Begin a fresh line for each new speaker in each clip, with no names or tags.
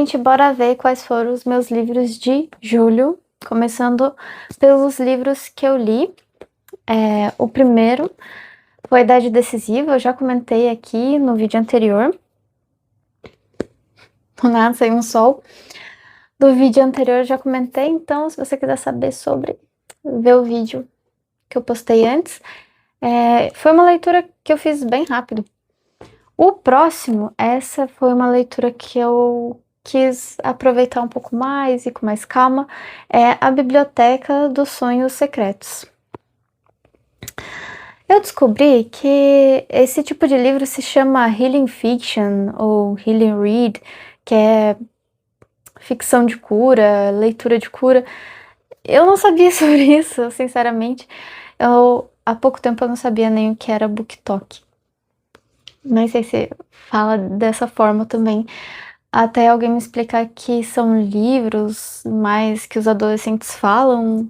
gente, bora ver quais foram os meus livros de julho, começando pelos livros que eu li. O primeiro foi Idade Decisiva, eu já comentei aqui no vídeo anterior. Do nada saiu um sol. Do vídeo anterior eu já comentei, então se você quiser saber sobre, ver o vídeo que eu postei antes. Foi uma leitura que eu fiz bem rápido. O próximo, essa foi uma leitura que eu quis aproveitar um pouco mais e com mais calma, é A Biblioteca dos Sonhos Secretos. Eu descobri que esse tipo de livro se chama Healing Fiction ou Healing Read, que é ficção de cura, leitura de cura. Eu não sabia sobre isso, sinceramente. Há pouco tempo eu não sabia nem o que era BookTok. Nem sei se fala dessa forma também. Até alguém me explicar que são livros mais que os adolescentes falam,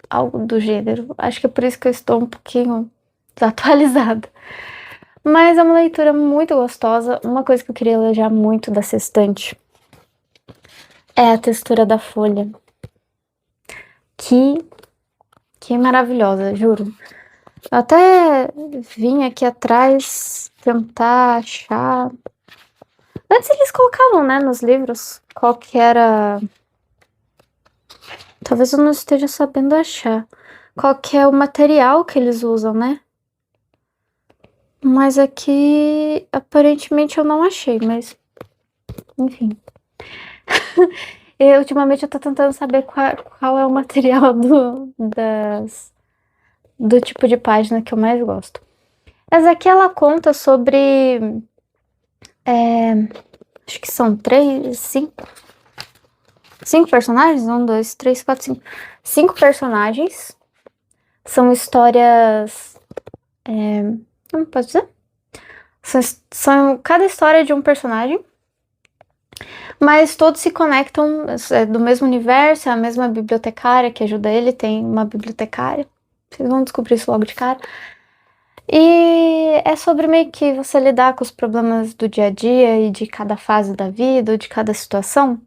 algo do gênero. Acho que é por isso que eu estou um pouquinho desatualizada. Mas é uma leitura muito gostosa. Uma coisa que eu queria elogiar muito dessa estante é a textura da folha. Que maravilhosa, juro. Eu até vim aqui atrás tentar achar. Antes eles colocavam, né, nos livros, qual que era... Talvez eu não esteja sabendo achar. Qual que é o material que eles usam, né? Mas aqui, aparentemente eu não achei, mas... Enfim. Ultimamente eu tô tentando saber qual é o material do tipo de página que eu mais gosto. Essa aqui ela conta sobre... acho que são 5 personagens? 1, 2, 3, 4, 5. 5 personagens. São histórias... como posso dizer? Cada história é de um personagem. Mas todos se conectam, do mesmo universo, é a mesma bibliotecária que ajuda ele, tem uma bibliotecária. Vocês vão descobrir isso logo de cara. E é sobre meio que você lidar com os problemas do dia a dia e de cada fase da vida, ou de cada situação,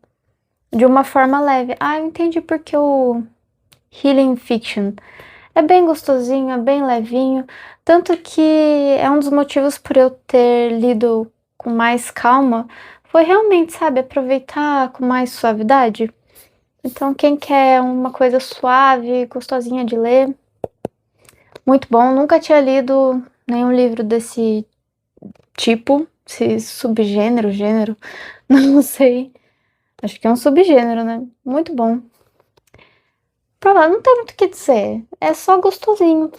de uma forma leve. Eu entendi porque o Healing Fiction é bem gostosinho, é bem levinho, tanto que é um dos motivos por eu ter lido com mais calma, foi realmente, sabe, aproveitar com mais suavidade. Então quem quer uma coisa suave, gostosinha de ler, muito bom. Nunca tinha lido nenhum livro desse tipo, esse subgênero, gênero, não sei. Acho que é um subgênero, né? Muito bom. Não tem muito o que dizer, é só gostosinho.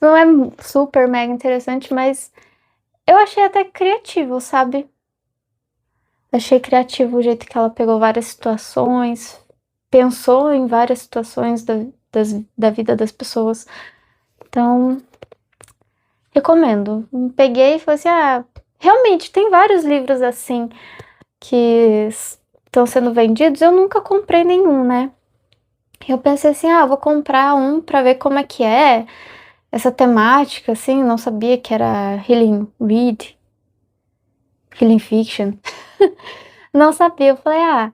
Não é super mega interessante, mas eu achei até criativo, sabe? Achei criativo o jeito que ela pegou várias situações, pensou em várias situações da vida das pessoas. Então, recomendo. Peguei e falei assim, realmente tem vários livros assim que estão sendo vendidos. Eu nunca comprei nenhum, né? Eu pensei assim, vou comprar um pra ver como é que é essa temática, assim. Não sabia que era Healing Read, Healing Fiction. Não sabia. Eu falei,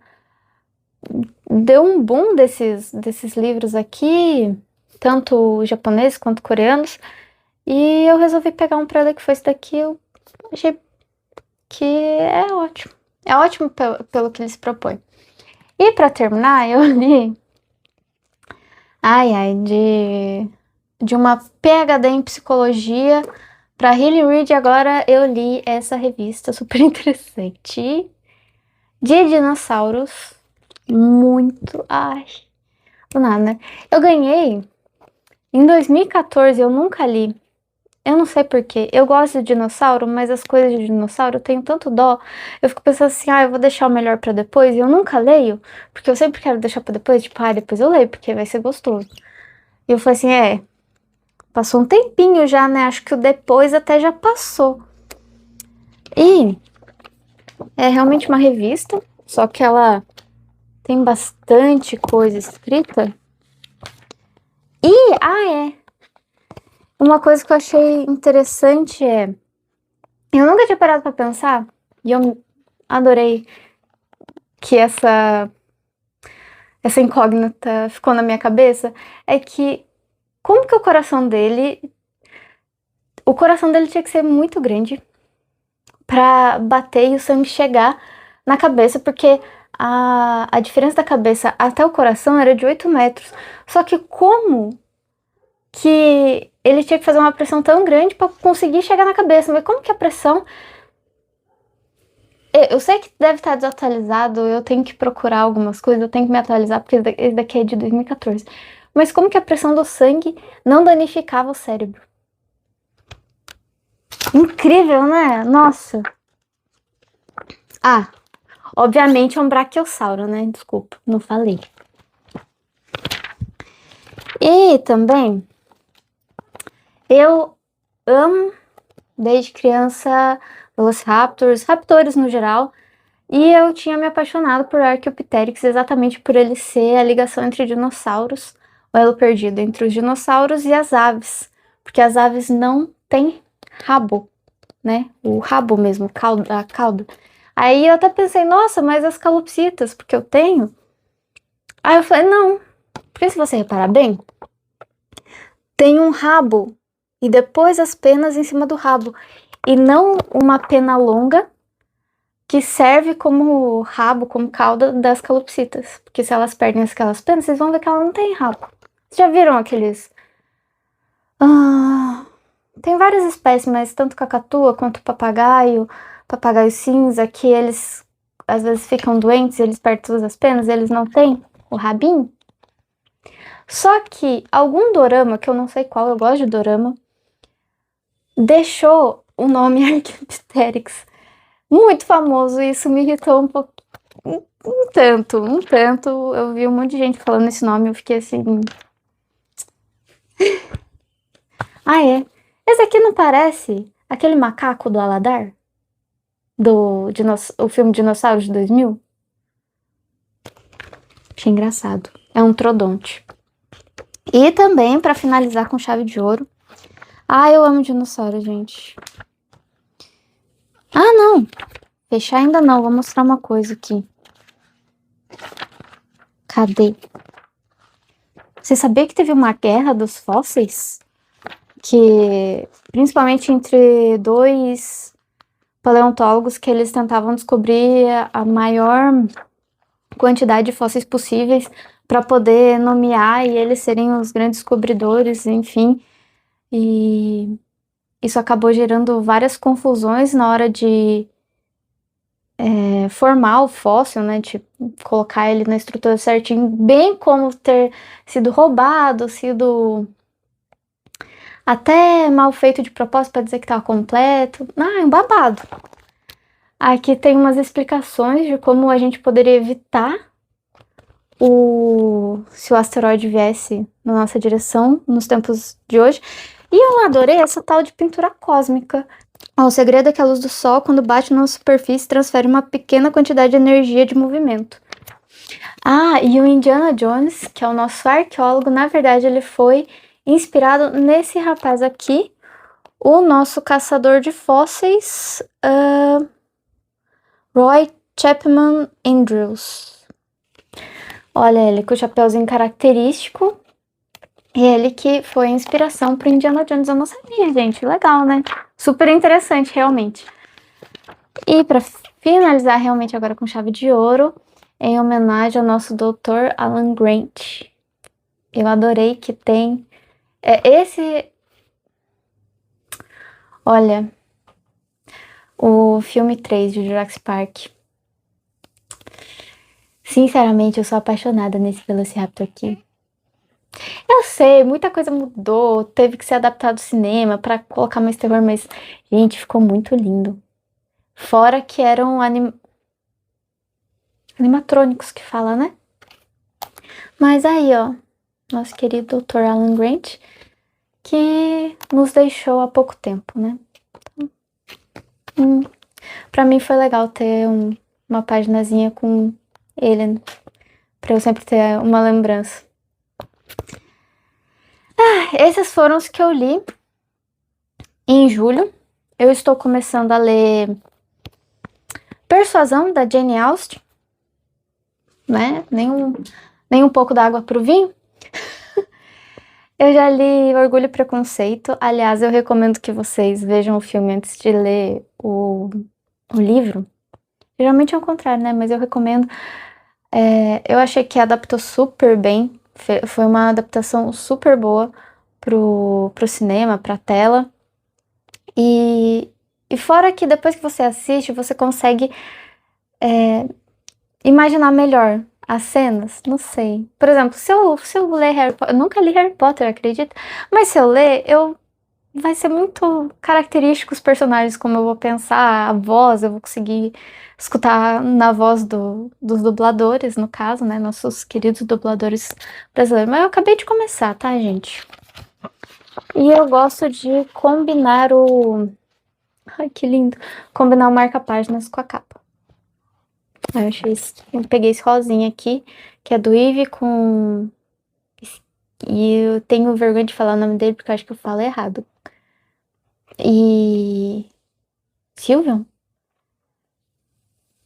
deu um boom desses livros aqui, tanto japoneses quanto coreanos, e eu resolvi pegar um pra ler, que foi esse daqui. Eu achei que é ótimo. É ótimo pelo que ele se propõe. E pra terminar, eu li de uma PhD em psicologia pra Healing Read. Agora eu li essa revista super interessante de dinossauros. Muito, do nada, né? Eu ganhei em 2014, eu nunca li. Eu não sei porquê. Eu gosto de dinossauro, mas as coisas de dinossauro eu tenho tanto dó. Eu fico pensando assim, eu vou deixar o melhor pra depois. E eu nunca leio, porque eu sempre quero deixar pra depois. Tipo, depois eu leio, porque vai ser gostoso. E eu falei assim, passou um tempinho já, né? Acho que o depois até já passou. E é realmente uma revista, só que ela tem bastante coisa escrita. Uma coisa que eu achei interessante eu nunca tinha parado pra pensar, e eu adorei que essa incógnita ficou na minha cabeça, é que como que o coração dele tinha que ser muito grande pra bater e o sangue chegar na cabeça, porque a diferença da cabeça até o coração era de 8 metros. Só que como que ele tinha que fazer uma pressão tão grande pra conseguir chegar na cabeça? Mas como que a pressão... Eu sei que deve estar desatualizado, eu tenho que procurar algumas coisas, eu tenho que me atualizar, porque esse daqui é de 2014. Mas como que a pressão do sangue não danificava o cérebro? Incrível, né? Nossa. Ah, obviamente é um braquiossauro, né? Desculpa, não falei. E também, eu amo, desde criança, velociraptors, raptores no geral. E eu tinha me apaixonado por Archaeopteryx exatamente por ele ser a ligação entre dinossauros, o elo perdido entre os dinossauros e as aves. Porque as aves não têm rabo, né? O rabo mesmo, a cauda. Aí eu até pensei, nossa, mas as calopsitas, porque eu tenho. Aí eu falei, não, porque se você reparar bem, tem um rabo e depois as penas em cima do rabo. E não uma pena longa que serve como rabo, como cauda das calopsitas. Porque se elas perdem aquelas penas, vocês vão ver que ela não tem rabo. Vocês já viram aqueles... tem várias espécies, mas tanto cacatua quanto papagaio cinza, que eles às vezes ficam doentes, eles perdem todas as penas, eles não têm o rabinho. Só que algum dorama, que eu não sei qual, eu gosto de dorama, deixou o nome Archaeopteryx muito famoso, e isso me irritou um pouco. Um tanto. Eu vi um monte de gente falando esse nome, eu fiquei assim... Ah, é? Esse aqui não parece aquele macaco do Aladar? O filme Dinossauros de 2000? Achei engraçado. É um trodonte. E também, pra finalizar com chave de ouro... Ah, eu amo dinossauro, gente. Ah, não! Fechar ainda não, vou mostrar uma coisa aqui. Cadê? Você sabia que teve uma guerra dos fósseis? Que, principalmente entre dois paleontólogos, que eles tentavam descobrir a maior quantidade de fósseis possíveis para poder nomear e eles serem os grandes descobridores, enfim. E isso acabou gerando várias confusões na hora de formar o fóssil, né, de colocar ele na estrutura certinho, bem como ter sido roubado, sido até mal feito de propósito para dizer que estava completo. Ah, é um babado. Aqui tem umas explicações de como a gente poderia evitar se o asteroide viesse na nossa direção nos tempos de hoje. E eu adorei essa tal de pintura cósmica. O segredo é que a luz do Sol, quando bate na superfície, transfere uma pequena quantidade de energia de movimento. Ah, e o Indiana Jones, que é o nosso arqueólogo, na verdade ele foi inspirado nesse rapaz aqui, o nosso caçador de fósseis, Roy Chapman Andrews. Olha ele com o chapéuzinho característico. E ele que foi a inspiração pro Indiana Jones. Eu não sabia, gente. Legal, né? Super interessante, realmente. E para finalizar realmente agora com chave de ouro, em homenagem ao nosso Dr. Alan Grant. Eu adorei que tem... Olha, o filme 3 de Jurassic Park. Sinceramente, eu sou apaixonada nesse Velociraptor aqui. Eu sei, muita coisa mudou, teve que ser adaptado ao cinema pra colocar mais terror, mas, gente, ficou muito lindo. Fora que eram animatrônicos que fala, né? Mas aí, ó, nosso querido Dr. Alan Grant, que nos deixou há pouco tempo, né? Pra mim foi legal ter uma paginazinha com ele, pra eu sempre ter uma lembrança. Esses foram os que eu li em julho. Eu estou começando a ler Persuasão, da Jane Austen. né? Nem um pouco d'água pro vinho. Eu já li Orgulho e Preconceito. Aliás, eu recomendo que vocês vejam o filme antes de ler o livro. Geralmente é o contrário, né? Mas eu recomendo. Eu achei que adaptou super bem. Foi uma adaptação super boa pro cinema, pra tela. E fora que depois que você assiste, você consegue imaginar melhor as cenas. Não sei. Por exemplo, se eu ler Harry Potter. Eu nunca li Harry Potter, acredita? Mas se eu ler, vai ser muito característico os personagens, como eu vou pensar, a voz, eu vou conseguir escutar na voz dos dubladores, no caso, né? Nossos queridos dubladores brasileiros. Mas eu acabei de começar, tá, gente? E eu gosto de combinar Ai, que lindo! Combinar o marca-páginas com a capa. Aí eu achei isso. Eu peguei esse rosinha aqui, que é do Eve com... E eu tenho vergonha de falar o nome dele, porque eu acho que eu falo errado. E... Silvio?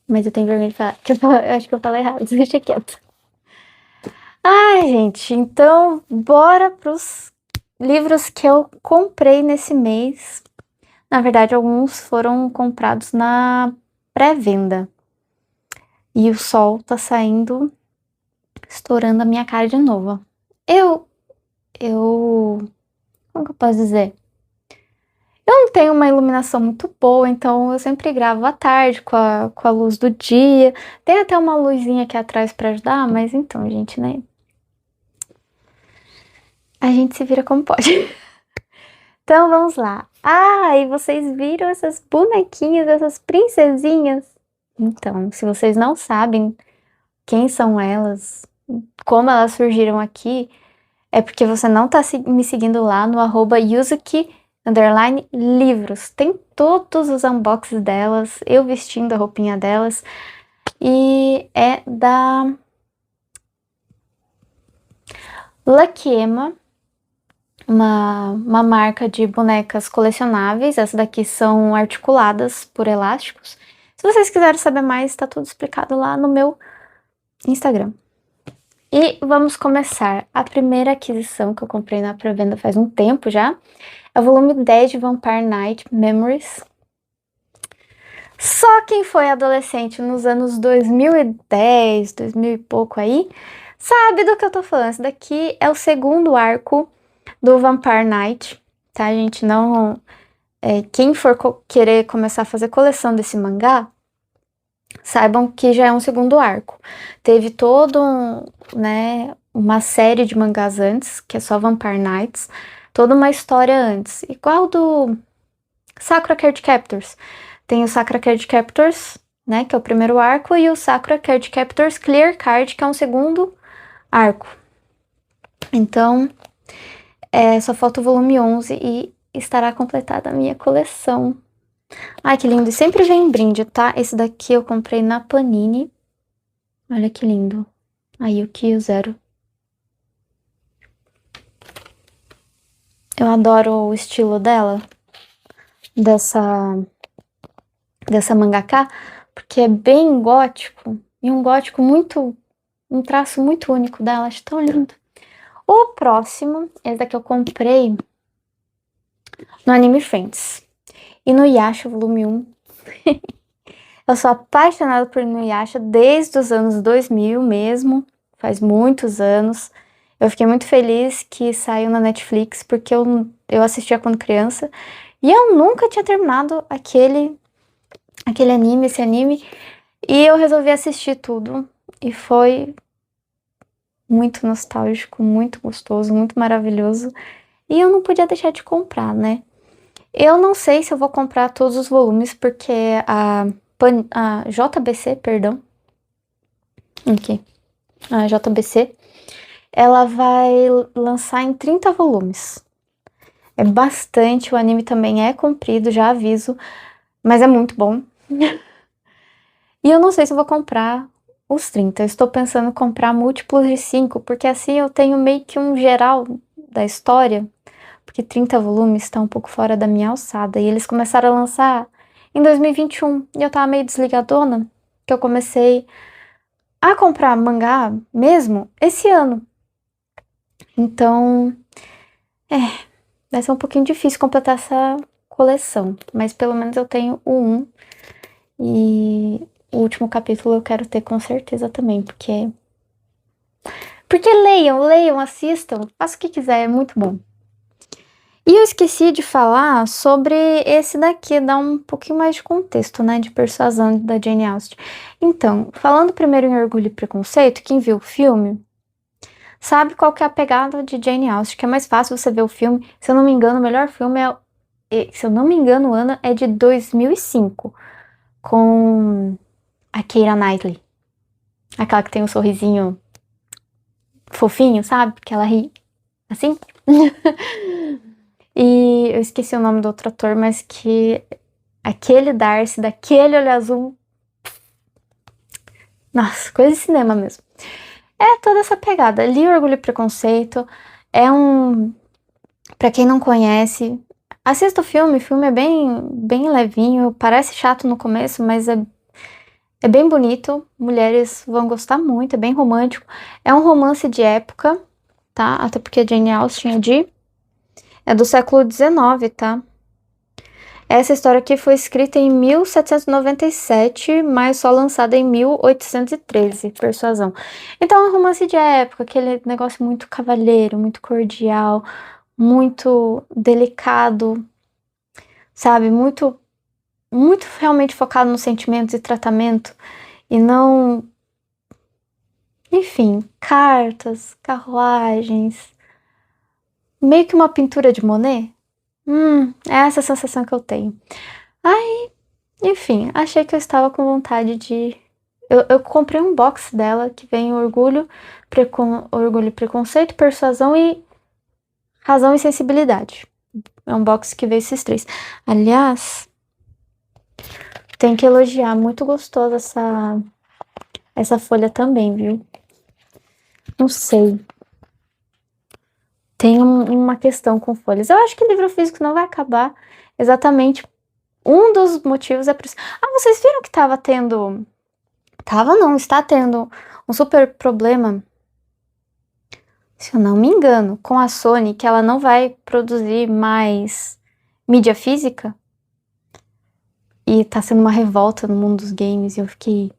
Mas eu tenho vergonha de falar, que eu acho que eu falo errado, deixa quieto. Ai, gente, então bora pros livros que eu comprei nesse mês. Na verdade, alguns foram comprados na pré-venda. E o sol tá saindo, estourando a minha cara de novo. Como que eu posso dizer? Eu não tenho uma iluminação muito boa, então eu sempre gravo à tarde com a luz do dia. Tem até uma luzinha aqui atrás pra ajudar, mas então, gente, né? A gente se vira como pode. Então vamos lá. Ah, e vocês viram essas bonequinhas, essas princesinhas? Então, se vocês não sabem quem são elas, como elas surgiram aqui, é porque você não tá me seguindo lá no @yuzuki_livros. Tem todos os unboxings delas, eu vestindo a roupinha delas. E é da Lucky Emma, uma marca de bonecas colecionáveis. Essas daqui são articuladas por elásticos. Se vocês quiserem saber mais, tá tudo explicado lá no meu Instagram. E vamos começar. A primeira aquisição que eu comprei na pré-venda faz um tempo já é o volume 10 de Vampire Night Memories. Só quem foi adolescente nos anos 2010, 2000 e pouco aí, sabe do que eu tô falando. Esse daqui é o segundo arco do Vampire Night, tá, gente? Não... quem for querer começar a fazer coleção desse mangá, saibam que já é um segundo arco. Teve né, uma série de mangás antes, que é só Vampire Nights, toda uma história antes, igual do Sakura Card Captors. Tem o Sakura Card Captors, né, que é o primeiro arco, e o Sakura Card Captors Clear Card, que é um segundo arco. Então, só falta o volume 11 e estará completada a minha coleção. Ai, que lindo. E sempre vem em brinde, tá? Esse daqui eu comprei na Panini. Olha que lindo. Aí o Kyo Zero. Eu adoro o estilo dela. Dessa mangaka. Porque é bem gótico. E um gótico muito... Um traço muito único dela. Acho tão lindo. O próximo, esse daqui eu comprei no Anime Friends. Inuyasha, volume 1. Eu sou apaixonada por Inuyasha desde os anos 2000 mesmo. Faz muitos anos. Eu fiquei muito feliz que saiu na Netflix, porque eu assistia quando criança. E eu nunca tinha terminado esse anime. E eu resolvi assistir tudo. E foi muito nostálgico, muito gostoso, muito maravilhoso. E eu não podia deixar de comprar, né? Eu não sei se eu vou comprar todos os volumes, porque a JBC, perdão. Aqui. A JBC, ela vai lançar em 30 volumes. É bastante, o anime também é comprido, já aviso, mas é muito bom. E eu não sei se eu vou comprar os 30, eu estou pensando em comprar múltiplos de 5, porque assim eu tenho meio que um geral da história, porque 30 volumes está um pouco fora da minha alçada, e eles começaram a lançar em 2021, e eu tava meio desligadona, que eu comecei a comprar mangá mesmo esse ano. Então, vai ser um pouquinho difícil completar essa coleção, mas pelo menos eu tenho o 1 e o último capítulo eu quero ter com certeza também, porque leiam, assistam, façam o que quiser, é muito bom. E eu esqueci de falar sobre esse daqui, dar um pouquinho mais de contexto, né, de Persuasão da Jane Austen. Então, falando primeiro em Orgulho e Preconceito, quem viu o filme sabe qual que é a pegada de Jane Austen, que é mais fácil você ver o filme. Se eu não me engano, o melhor filme se eu não me engano, Ana, é de 2005, com a Keira Knightley. Aquela que tem um sorrisinho fofinho, sabe? Que ela ri assim. E eu esqueci o nome do outro ator, mas que aquele Darcy, daquele olho azul. Nossa, coisa de cinema mesmo. É toda essa pegada. Li Orgulho e Preconceito. É um... Pra quem não conhece, assista o filme. O filme é bem levinho. Parece chato no começo, mas é bem bonito. Mulheres vão gostar muito. É bem romântico. É um romance de época, tá? Até porque a Jane Austen é do século XIX, tá? Essa história aqui foi escrita em 1797, mas só lançada em 1813, Persuasão. Então é um romance de época, aquele negócio muito cavalheiro, muito cordial, muito delicado, sabe? Muito realmente focado nos sentimentos e tratamento, e não... Enfim, cartas, carruagens, meio que uma pintura de Monet. É essa a sensação que eu tenho. Aí, enfim, achei que eu estava com vontade de... Eu comprei um box dela que vem Orgulho, Orgulho e Preconceito, Persuasão e Razão e Sensibilidade. É um box que veio esses 3. Aliás, tem que elogiar, muito gostosa essa folha também, viu? Não sei. Tem uma questão com folhas. Eu acho que livro físico não vai acabar. Exatamente. Um dos motivos é por isso. Vocês viram que estava tendo... está tendo um super problema, se eu não me engano, com a Sony, que ela não vai produzir mais mídia física. E tá sendo uma revolta no mundo dos games. E eu fiquei...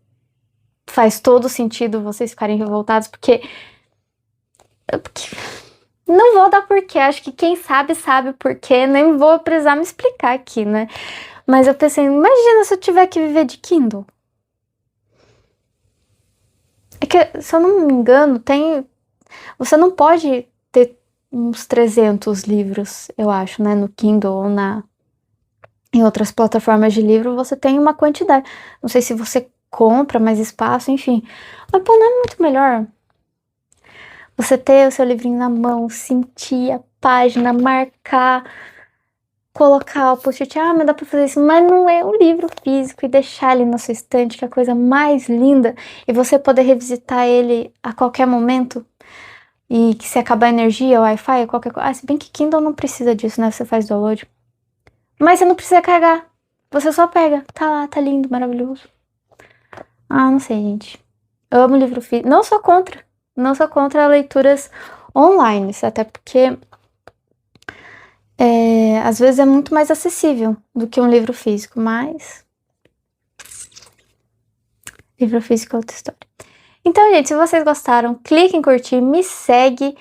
Faz todo sentido vocês ficarem revoltados, porque... Não vou dar porquê, acho que quem sabe o porquê, nem vou precisar me explicar aqui, né? Mas eu pensei, imagina se eu tiver que viver de Kindle. É que, se eu não me engano, você não pode ter uns 300 livros, eu acho, né? No Kindle ou em outras plataformas de livro, você tem uma quantidade. Não sei se você compra mais espaço, enfim. Mas, pô, não é muito melhor você ter o seu livrinho na mão, sentir a página, marcar, colocar o post-it, mas dá pra fazer isso, mas não é um livro físico, e deixar ele na sua estante, que é a coisa mais linda, e você poder revisitar ele a qualquer momento, e que se acabar a energia, o Wi-Fi, qualquer coisa. Se bem que Kindle não precisa disso, né? Você faz download. Mas você não precisa carregar. Você só pega. Tá lá, tá lindo, maravilhoso. Não sei, gente. Eu amo livro físico. Não sou contra leituras online, até porque às vezes é muito mais acessível do que um livro físico, mas livro físico é outra história. Então, gente, se vocês gostaram, clique em curtir, me segue,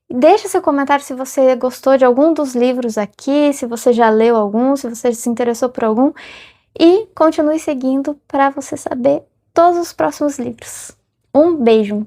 deixa seu comentário se você gostou de algum dos livros aqui, se você já leu algum, se você se interessou por algum, e continue seguindo para você saber todos os próximos livros. Um beijo!